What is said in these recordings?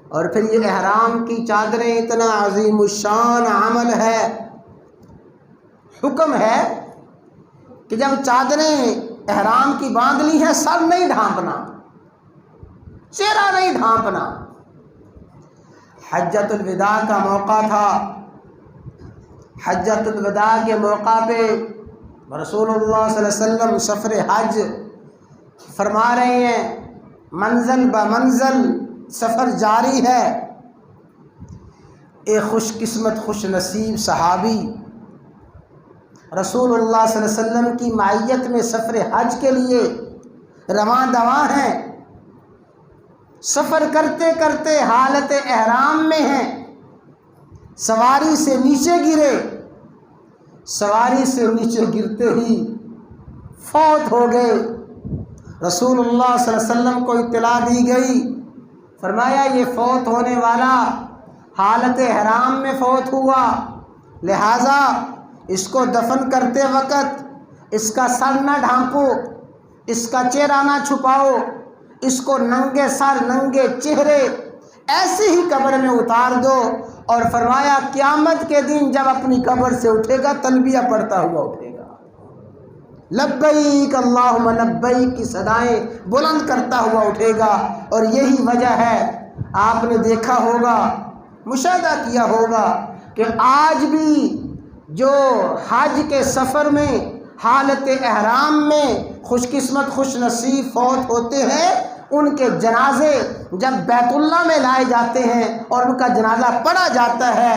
اور پھر یہ احرام کی چادریں اتنا عظیم الشان عمل ہے، حکم ہے کہ جب چادریں احرام کی باندھ لی ہیں سر نہیں ڈھانپنا، چہرہ نہیں ڈھانپنا۔ حجۃ الوداع کا موقع تھا، حجۃ الوداع کے موقع پہ رسول اللہ صلی اللہ علیہ وسلم سفر حج فرما رہے ہیں، منزل بہ منزل سفر جاری ہے۔ ایک خوش قسمت خوش نصیب صحابی رسول اللہ صلی اللہ علیہ وسلم کی معیت میں سفر حج کے لیے رواں دواں ہیں، سفر کرتے کرتے حالت احرام میں ہیں، سواری سے نیچے گرے، سواری سے نیچے گرتے ہی فوت ہو گئے۔ رسول اللہ صلی اللہ علیہ وسلم کو اطلاع دی گئی، فرمایا یہ فوت ہونے والا حالت احرام میں فوت ہوا، لہٰذا اس کو دفن کرتے وقت اس کا سر نہ ڈھانپو، اس کا چہرہ نہ چھپاؤ، اس کو ننگے سر ننگے چہرے ایسے ہی قبر میں اتار دو۔ اور فرمایا قیامت کے دن جب اپنی قبر سے اٹھے گا تلبیہ پڑھتا ہوا اٹھے گا، لبیک اللہم لبیک کی صدائیں بلند کرتا ہوا اٹھے گا۔ اور یہی وجہ ہے، آپ نے دیکھا ہوگا، مشاہدہ کیا ہوگا کہ آج بھی جو حج کے سفر میں حالت احرام میں خوش قسمت خوش نصیب فوت ہوتے ہیں، ان کے جنازے جب بیت اللہ میں لائے جاتے ہیں اور ان کا جنازہ پڑھا جاتا ہے،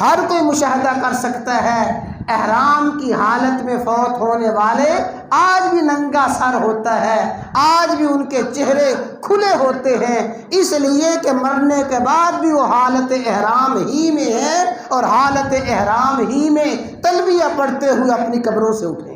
ہر کوئی مشاہدہ کر سکتا ہے احرام کی حالت میں فوت ہونے والے آج بھی ننگا سر ہوتا ہے، آج بھی ان کے چہرے کھلے ہوتے ہیں، اس لیے کہ مرنے کے بعد بھی وہ حالت احرام ہی میں ہے اور حالت احرام ہی میں تلبیہ پڑھتے ہوئے اپنی قبروں سے اٹھے۔